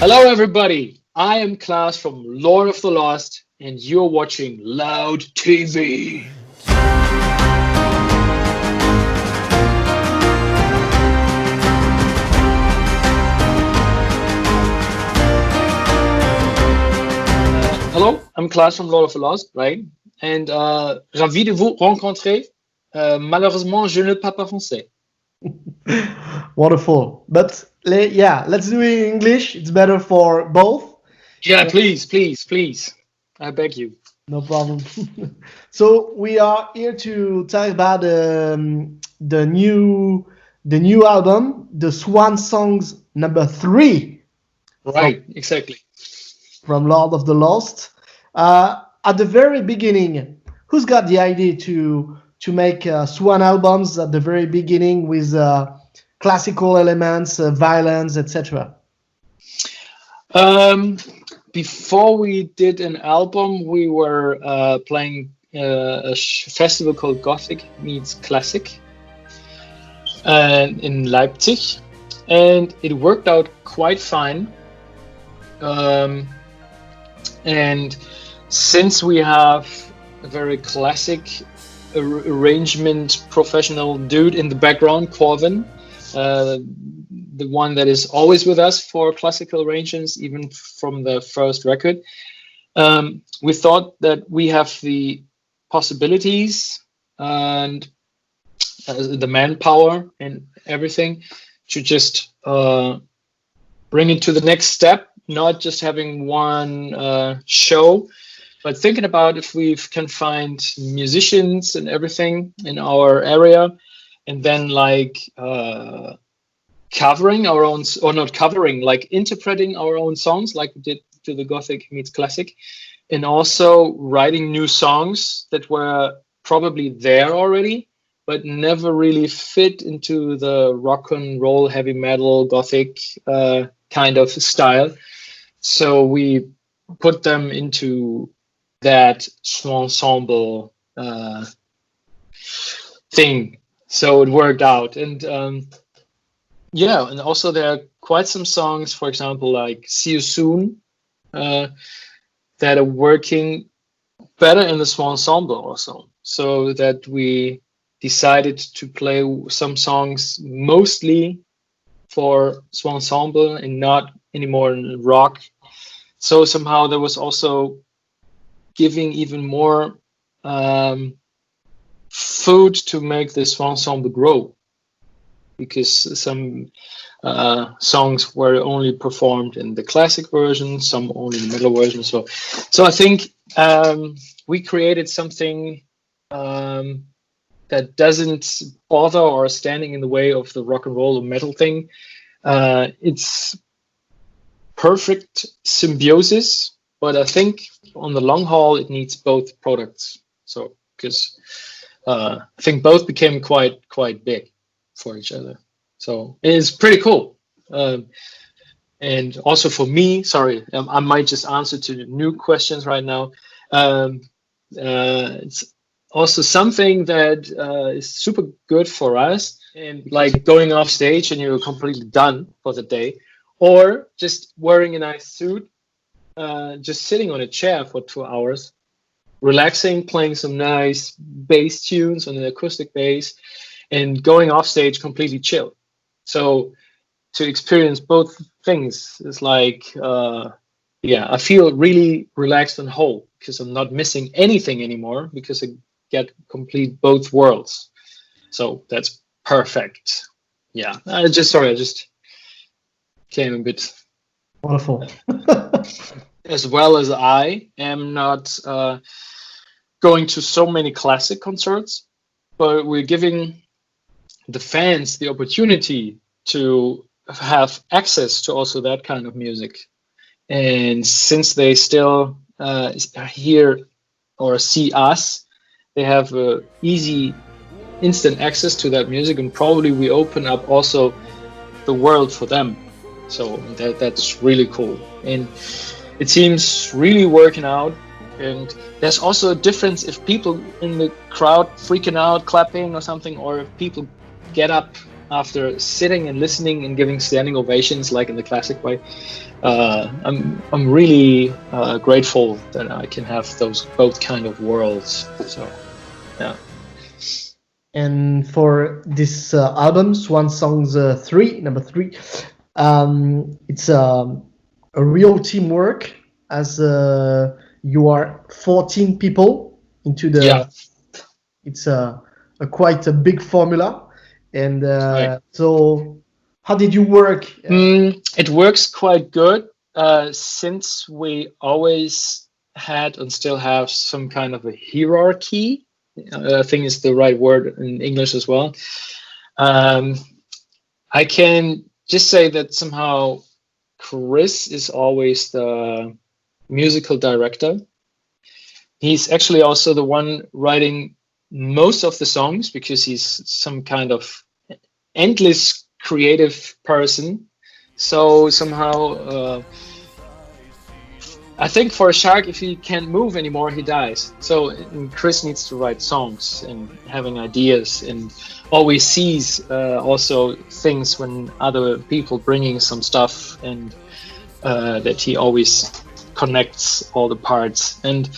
Hello, everybody. I am Klaas from Lord of the Lost, and you're watching Loud TV. Hello, I'm Klaas from Lord of the Lost, right? And ravi de vous rencontrer. Malheureusement, je ne parle pas français. Wonderful. But yeah, let's do it in English. It's better for both. Yeah, please, please, please. I beg you. No problem. So we are here to talk about the new album, the Swan Songs #3 from Right, exactly. from Lord of the Lost. At the very beginning, who's got the idea to make Swan albums at the very beginning with classical elements, violence, etc.? Um, Before we did an album, we were playing a festival called Gothic meets Classic in Leipzig, and it worked out quite fine. Um, and since we have a very classic arrangement professional dude in the background, Corvin, uh, the one that is always with us for classical arrangements, even from the first record. We thought that we have the possibilities and the manpower and everything to just bring it to the next step, not just having one show, but thinking about if we can find musicians and everything in our area, and then covering our own, or not covering, like interpreting our own songs, like we did to the Gothic meets Classic, and also writing new songs that were probably there already, but never really fit into the rock and roll, heavy metal, Gothic kind of style. So we put them into that ensemble thing. So it worked out. And yeah, and also there are quite some songs, for example, like See You Soon, that are working better in the Swan Ensemble also. So that we decided to play some songs mostly for Swan Ensemble and not anymore in rock. So somehow there was also giving even more food to make the Swan Ensemble grow, because some songs were only performed in the classic version, some only in the middle version. So I think we created something that doesn't bother or standing in the way of the rock and roll or metal thing. It's perfect symbiosis, but I think on the long haul it needs both products. So because I think both became quite big for each other. So it's pretty cool. And also for me, sorry, I might just answer to the new questions right now. It's also something that is super good for us, and like going off stage and you're completely done for the day, or just wearing a nice suit, just sitting on a chair for 2 hours, relaxing, playing some nice bass tunes on an acoustic bass, and going off stage completely chill. So to experience both things is like, yeah, I feel really relaxed and whole because I'm not missing anything anymore, because I get complete both worlds. So that's perfect. Yeah, I just came a bit. Wonderful. As well as I am not going to so many classic concerts, but we're giving the fans the opportunity to have access to also that kind of music. And since they still hear or see us, they have easy, instant access to that music, and probably we open up also the world for them. So that's really cool, and it seems really working out. And there's also a difference if people in the crowd freaking out, clapping or something, or if people get up after sitting and listening and giving standing ovations like in the classic way. I'm really grateful that I can have those both kind of worlds. So yeah. And for this album, Swan Songs 3, number 3, it's a real teamwork, as you are 14 people into the. Yeah. It's a quite a big formula, and Right. so how did you work? It works quite good since we always had and still have some kind of a hierarchy. I think is the right word in English as well. I can just say that somehow Chris is always the musical director. He's actually also the one writing most of the songs because he's some kind of endless creative person. So somehow, I think for a shark, if he can't move anymore, he dies. So Chris needs to write songs and having ideas, and always sees also things when other people bringing some stuff, and that he always connects all the parts. And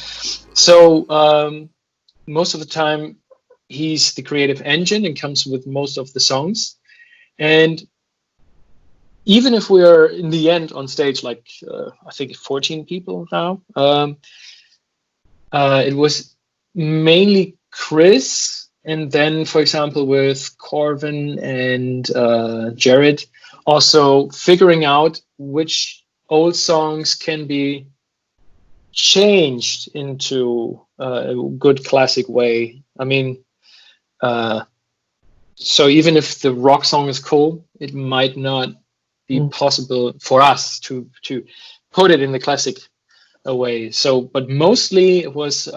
so most of the time, he's the creative engine and comes with most of the songs. And even if we are in the end on stage, like I think 14 people now, it was mainly Chris, and then, for example, with Corvin and Jared, also figuring out which old songs can be changed into a good classic way. I mean, so even if the rock song is cool, it might not be possible for us to put it in the classic way. So, but mostly it was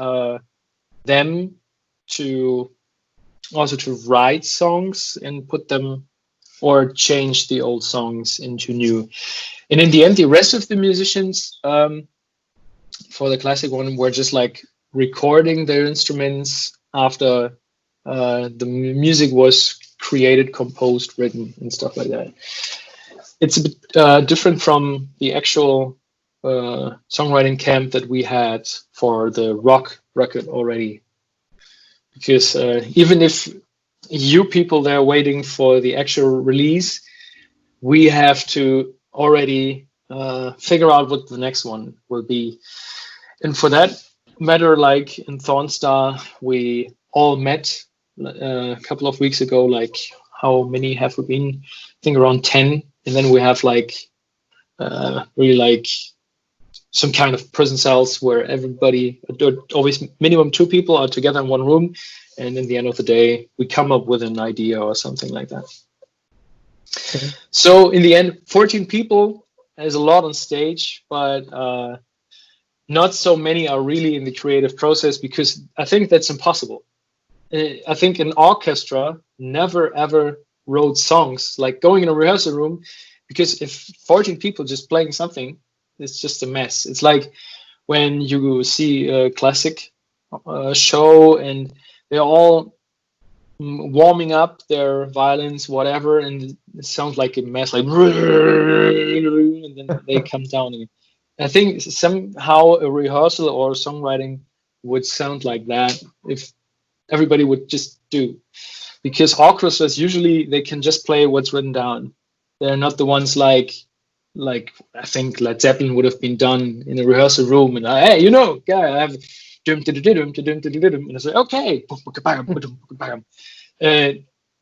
them to also to write songs and put them or change the old songs into new. And in the end, the rest of the musicians for the classic one were just like recording their instruments after the music was created, composed, written, and stuff like that. It's a bit different from the actual songwriting camp that we had for the rock record already. Because even if you people there waiting for the actual release, we have to already figure out what the next one will be. And for that matter, like in Thornstar, we all met a couple of weeks ago. Like, how many have we been? I think around 10. And then we have like really like some kind of prison cells where everybody, always minimum 2 people, are together in one room. And in the end of the day, we come up with an idea or something like that. Okay. So in the end, 14 people is a lot on stage, but not so many are really in the creative process, because I think that's impossible. I think an orchestra never ever wrote songs, like going in a rehearsal room, because if 14 people just playing something, it's just a mess. It's like when you see a classic show and they're all warming up their violins, whatever, and it sounds like a mess, like, and then they come down again. I think somehow a rehearsal or songwriting would sound like that if everybody would just do. Because orchestras, usually they can just play what's written down. They're not the ones like I think Led Zeppelin would have been done in a rehearsal room, and hey, you know, I have and I say, okay,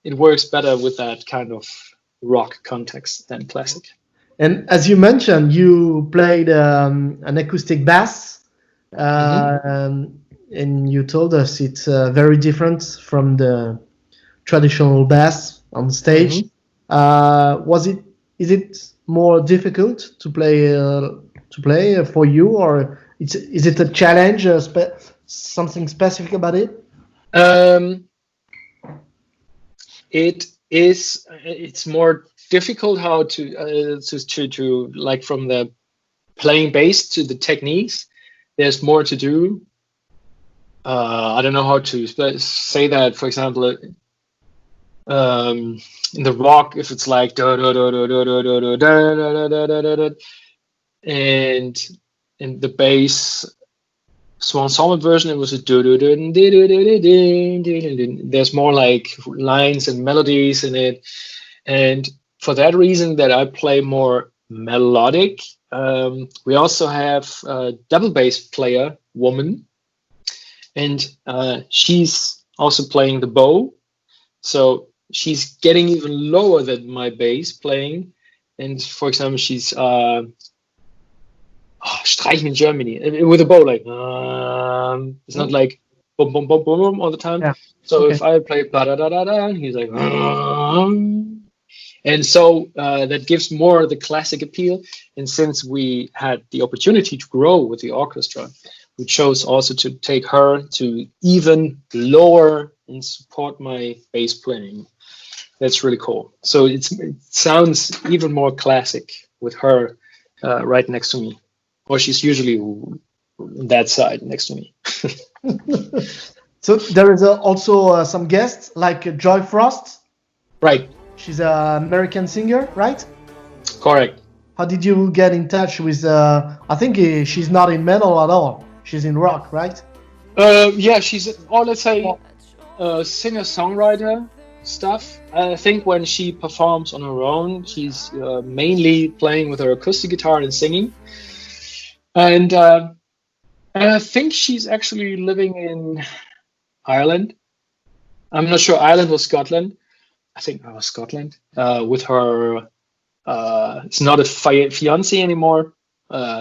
it works better with that kind of rock context than classic. And as you mentioned, you played an acoustic bass, and you told us it's very different from the traditional bass on stage. Is it more difficult to play for you, or is it a challenge, something specific about it? It's more difficult how to like, from the playing bass to the techniques. There's more to do. I don't know how to say that. For example, In the rock, if it's like da da da da da da da da da da da da da, and in the bass Swan Songs version, it was a do do do do do do do do. There's more like lines and melodies in it, and for that reason, that I play more melodic. We also have a double bass player, woman, and she's also playing the bow. So she's getting even lower than my bass playing. And for example, she's streichen in Germany with a bow, like it's not like boom boom boom boom boom all the time. Yeah. So Okay. if I play da da da da da, he's like, and so that gives more the classic appeal. And since we had the opportunity to grow with the orchestra, we chose also to take her to even lower and support my bass playing. That's really cool. So it sounds even more classic with her right next to me. Or she's usually on that side next to me. So there is also some guests like Joy Frost. Right. She's an American singer, right? Correct. How did you get in touch with? I think she's not in metal at all. She's in rock, right? Yeah, she's, or let's say, singer-songwriter stuff. I think when she performs on her own, she's mainly playing with her acoustic guitar and singing. And I think she's actually living in Ireland. I'm not sure, Ireland or Scotland. I think Scotland. With her, it's not a fiance anymore.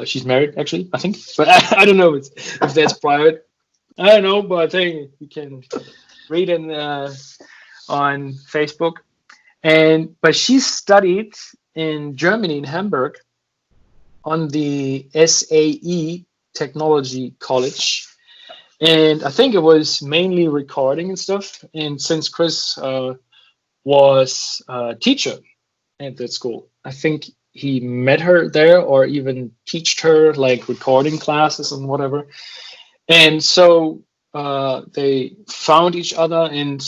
She's married, actually, I think. But I don't know if that's private. I don't know, but I think you can read in on Facebook. But she studied in Germany, in Hamburg, on the SAE Technology College. And I think it was mainly recording and stuff. And since Chris was a teacher at that school, I think he met her there or even taught her like recording classes and whatever. And so they found each other and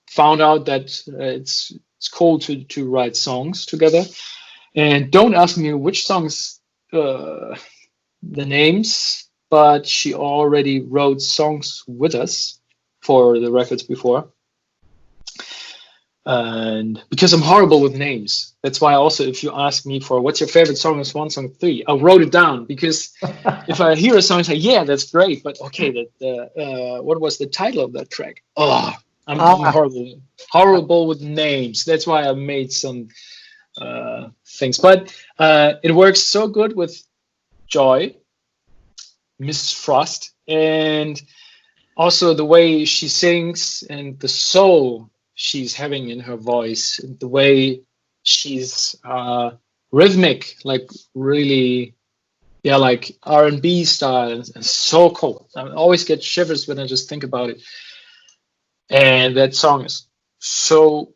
found out that it's cool to write songs together. And don't ask me which songs, the names, but she already wrote songs with us for the records before. And because I'm horrible with names, that's why also if you ask me for what's your favorite song of Swan Song 3, I wrote it down, because if I hear a song, I say, yeah, that's great, but okay, what was the title of that track? Oh, I'm horrible with names. That's why I made some things, but it works so good with Joy, Mrs. Frost, and also the way she sings and the soul she's having in her voice, the way she's rhythmic, like really, yeah, like R&B style, and so cool. I always get shivers when I just think about it. And that song is so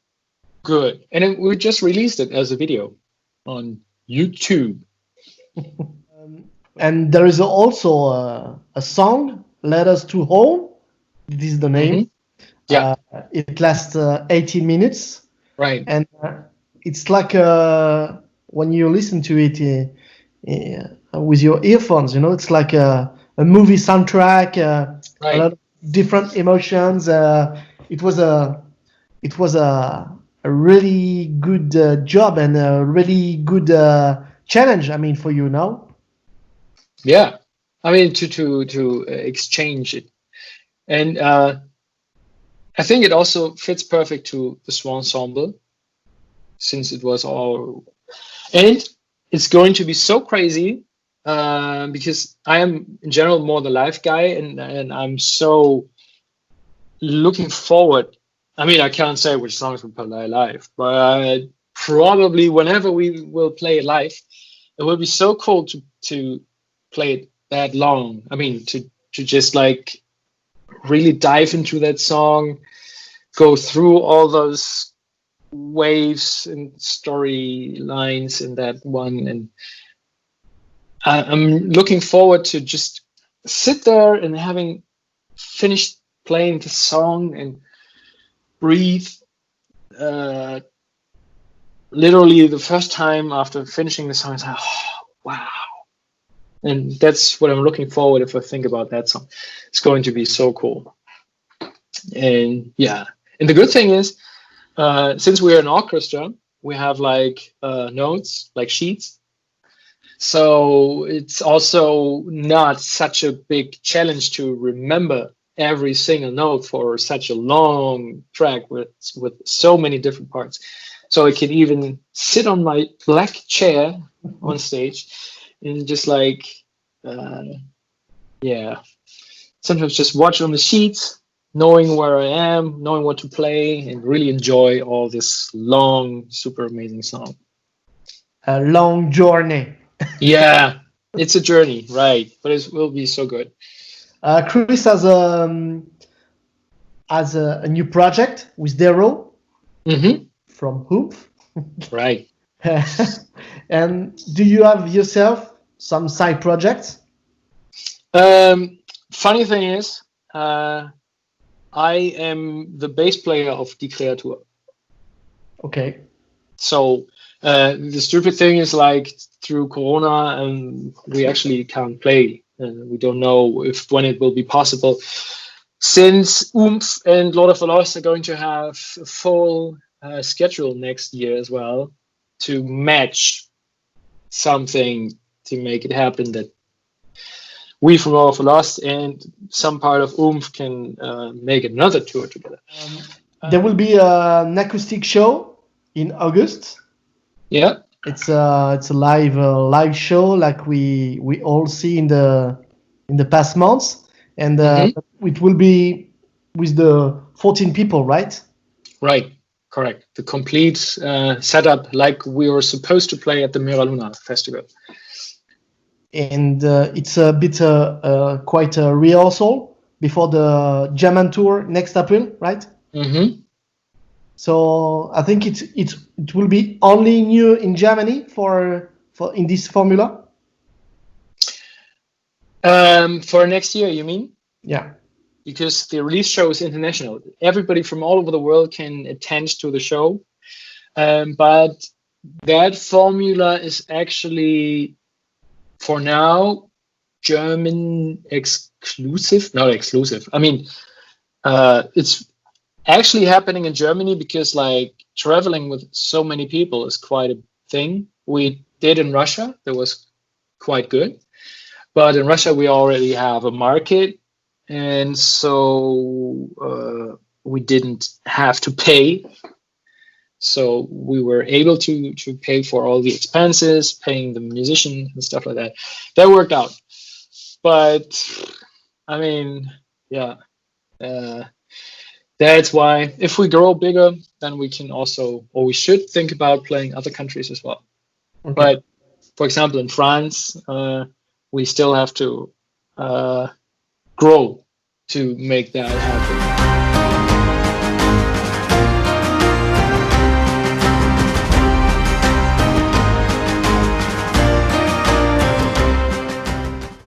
good, and we just released it as a video on YouTube. And there is also a song, "Let Us to Home." This is the name. Mm-hmm. Yeah. It lasts 18 minutes. Right. And it's like when you listen to it with your earphones, it's like a movie soundtrack, right. A lot of different emotions. It was a really good job and a really good challenge. I mean, for you now. Yeah, I mean to exchange it, and I think it also fits perfect to the Swan Ensemble, since it was all, and it's going to be so crazy because I am in general more the live guy, and I'm so looking forward. I mean, I can't say which songs we play live, but probably whenever we will play it live, it will be so cool to play it that long. I mean, to just like really dive into that song, go through all those waves and storylines in that one, and I'm looking forward to just sit there and having finished playing the song and breathe. Literally the first time after finishing the song, it's like, oh, wow. And that's what I'm looking forward if I think about that song. It's going to be so cool. And yeah, and the good thing is, since we're an orchestra, we have like notes, like sheets. So it's also not such a big challenge to remember every single note for such a long track with so many different parts. So I can even sit on my black chair on stage and just like, yeah, sometimes just watch on the sheets, knowing where I am, knowing what to play, and really enjoy all this long, super amazing song. A long journey. Yeah, it's a journey, right? But it will be so good. Chris has a new project with Dero from Hoof. Right. And do you have yourself some side projects? Funny thing is, I am the bass player of Die Kreatur. Okay. So the stupid thing is like through Corona, we actually can't play. We don't know when it will be possible. Since Oomph and Lord of the Lost are going to have a full schedule next year as well to match something to make it happen that we from Lord of the Lost and some part of Oomph can make another tour together. There will be an acoustic show in August. Yeah, it's a live show like we all see in the past months, and it will be with the 14 people, right? Right, correct. The complete setup like we were supposed to play at the Mira Luna Festival. And it's a bit quite a rehearsal before the German tour next April, right? So I think it will be only new in Germany for in this formula. For next year, you mean? Yeah. Because the release show is international. Everybody from all over the world can attend to the show. But that formula is actually, for now, German exclusive. Not exclusive. I mean, it's actually happening in Germany because like traveling with so many people is quite a thing. We did in Russia. That was quite good. But in Russia, we already have a market. And so we didn't have to pay. So we were able to pay for all the expenses, paying the musician and stuff like that. That worked out. But I mean, yeah, that's why if we grow bigger, then we can also, or we should think about playing other countries as well. Okay. But for example, in France, we still have to grow to make that happen.